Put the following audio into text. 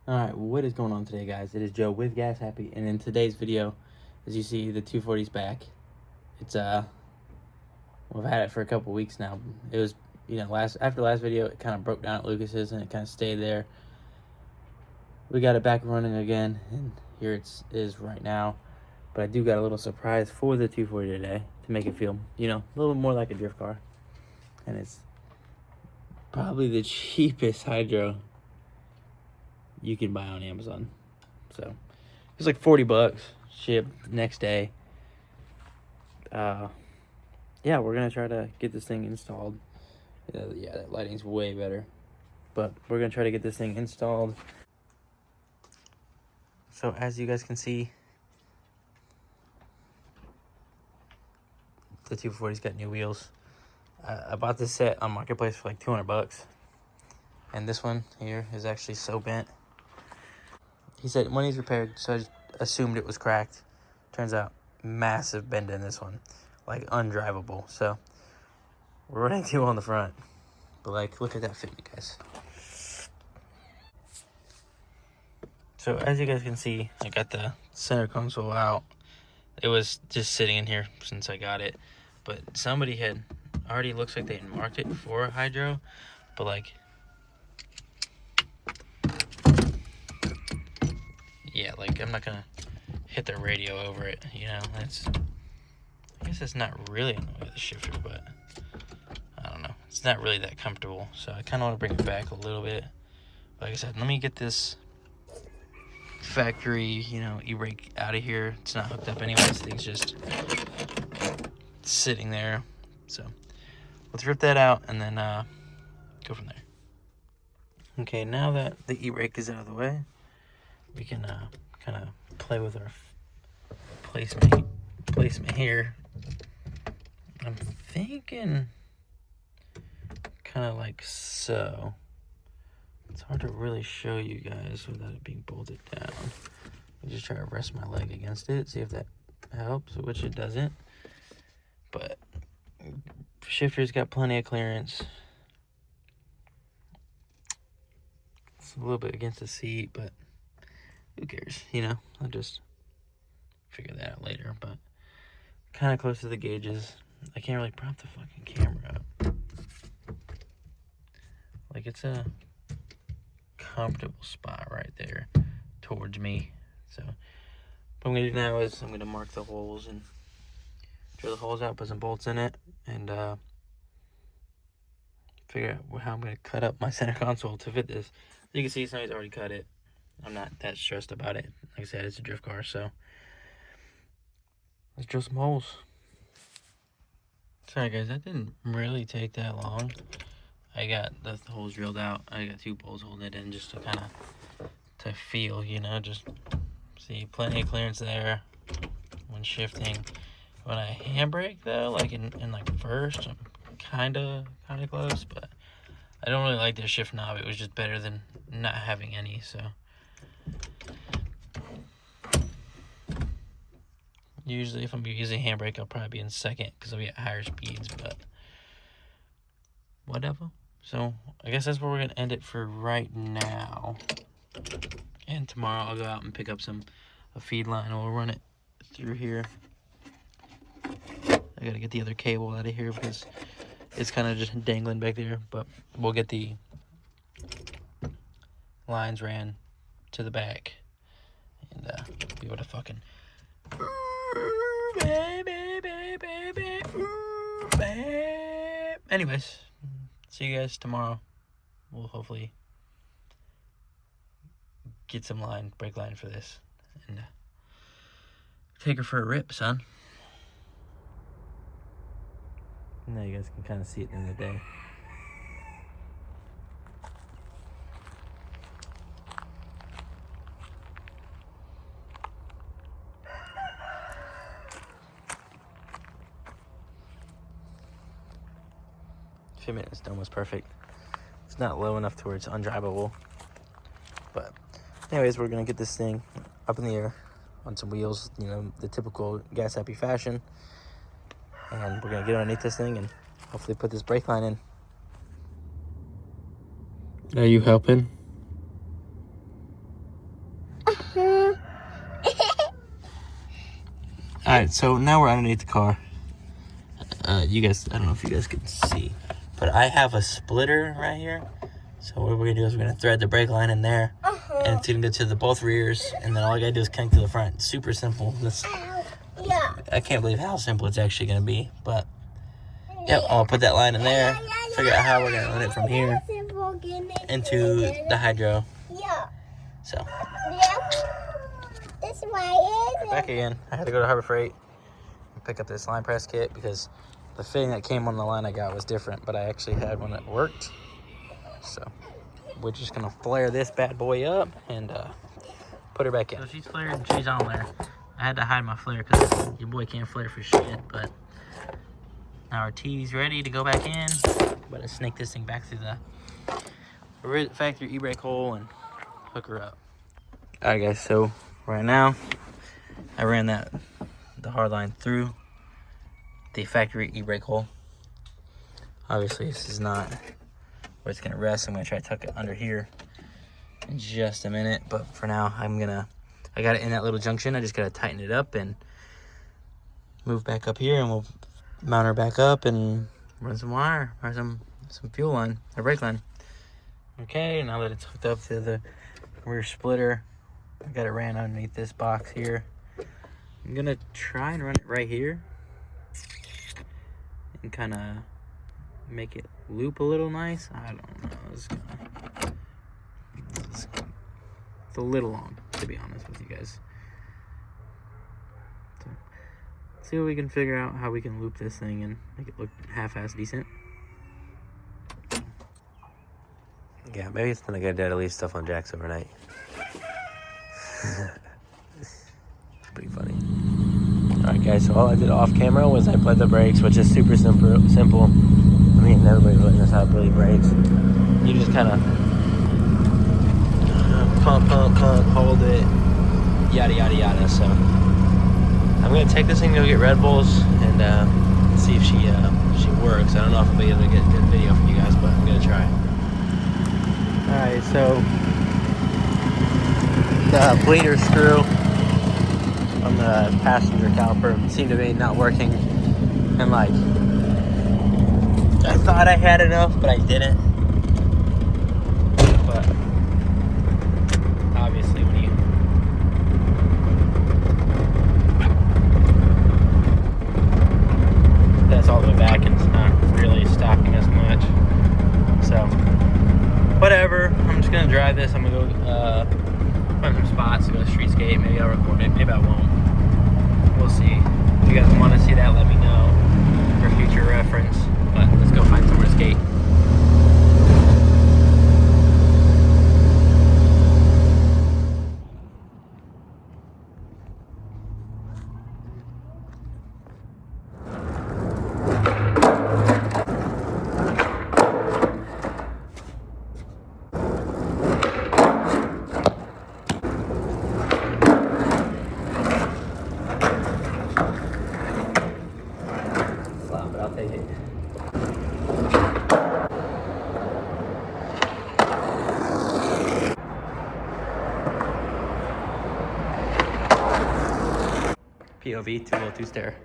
Alright, what is going on today, guys? It is Joe with Gas Happy, and in today's video, as you see, the 240's back. It's we've had it for a couple weeks now. It was, after last video, it kind of broke down at Lucas's and it kind of stayed there. We got it back running again, and here it is right now. But I do got a little surprise for the 240 today to make it feel, a little more like a drift car. And it's probably the cheapest hydro you can buy on Amazon. So it's like $40, shipped next day. Yeah, we're gonna try to get this thing installed. Yeah, that lighting's way better, but we're gonna try to get this thing installed. So as you guys can see, the 240's got new wheels. I bought this set on Marketplace for like $200, and this one here is actually so bent. He said when he's repaired, so I just assumed it was cracked. Turns out massive bend in this one, like undrivable. So we're running two on the front, but like look at that fit, you guys. So as you guys can see, I got the center console out. It was just sitting in here since I got it, but somebody had already, looks like they had marked it for a hydro, but like, yeah, like I'm not gonna hit the radio over it, that's, I guess it's not really on the shifter, but I don't know, it's not really that comfortable, so I kind of want to bring it back a little bit. Like I said, let me get this factory, e-brake out of here. It's not hooked up anyway, this thing's just sitting there. So let's rip that out and then go from there. Okay, now that the e-brake is out of the way, we can kind of play with our placement here. I'm thinking kind of like so. It's hard to really show you guys without it being bolted down. I just try to rest my leg against it, see if that helps, which it doesn't. But shifter's got plenty of clearance. It's a little bit against the seat, but who cares, I'll just figure that out later. But kind of close to the gauges. I can't really prop the fucking camera up. Like, it's a comfortable spot right there towards me. So what I'm gonna do now is I'm gonna mark the holes and drill the holes out, put some bolts in it, and figure out how I'm gonna cut up my center console to fit this. You can see somebody's already cut it. I'm not that stressed about it. Like I said, it's a drift car, so let's drill some holes. Sorry guys, that didn't really take that long. I got the holes drilled out. I got two bolts holding it in just to kind of to feel, just see plenty of clearance there when shifting. When I handbrake though, like in like first, I'm kind of close, but I don't really like the shift knob. It was just better than not having any. So usually if I'm using handbrake, I'll probably be in second because I'll be at higher speeds, but whatever. So I guess that's where we're gonna end it for right now. And tomorrow I'll go out and pick up a feed line and we'll run it through here. I gotta get the other cable out of here because it's kind of just dangling back there, but we'll get the lines ran to the back and be able to fucking anyways, see you guys tomorrow. We'll hopefully get some brake line for this and take her for a rip, son. Now you guys can kind of see it in the day. Fitment is almost perfect. It's not low enough to where it's undrivable. But anyways, we're gonna get this thing up in the air on some wheels, the typical Gas Happy fashion. And we're gonna get underneath this thing and hopefully put this brake line in. Are you helping? Alright, so now we're underneath the car. You guys, I don't know if you guys can see, but I have a splitter right here. So what we're gonna do is we're gonna thread the brake line in there, and it's gonna go to the both rears, and then all I gotta do is connect to the front. Super simple. This, I can't believe how simple it's actually gonna be, but yep, I'll put that line in there, figure out how we're gonna run it from here into the hydro. So back again. I had to go to Harbor Freight and pick up this line press kit because the fitting that came on the line I got was different, but I actually had one that worked. So we're just gonna flare this bad boy up and put her back in. So she's flared and she's on there. I had to hide my flare because your boy can't flare for shit, but now our TV's ready to go back in. But I snake this thing back through the factory e-brake hole and hook her up. Alright guys, so right now I ran the hard line through the factory e-brake hole. Obviously this is not where it's gonna rest. I'm gonna try to tuck it under here in just a minute, but for now I got it in that little junction. I just gotta tighten it up and move back up here, and we'll mount her back up and run some wire or some fuel line or brake line. Okay, now that it's hooked up to the rear splitter, I got it ran underneath this box here. I'm gonna try and run it right here and kind of make it loop a little nice. I don't know. It's a little long, to be honest with you guys. So, see what we can figure out, how we can loop this thing and make it look half-ass decent. Yeah, maybe it's not a good idea to leave stuff on jacks overnight. It's pretty funny. Alright guys, so all I did off camera was I applied the brakes, which is super simple. I mean, everybody's witnessed how it really brakes. You just kind of pump, hold it, yada, yada, yada. So I'm going to take this thing to go get Red Bulls and see if she works. I don't know if I'll be able to get a good video for you guys, but I'm going to try. Alright, so the bleeder screw on the passenger caliper seemed to be not working, and like I thought I had enough, but I didn't. But obviously when you that's all the way back and it's not really stopping as much, so whatever. I'm just gonna drive this. I'm gonna go find some spots to go streetscape. Maybe I'll record it, maybe I won't. We'll see. If you guys want to see that, let me know for future reference. But let's go find somewhere to skate. But I'll take it. POV 202 stare.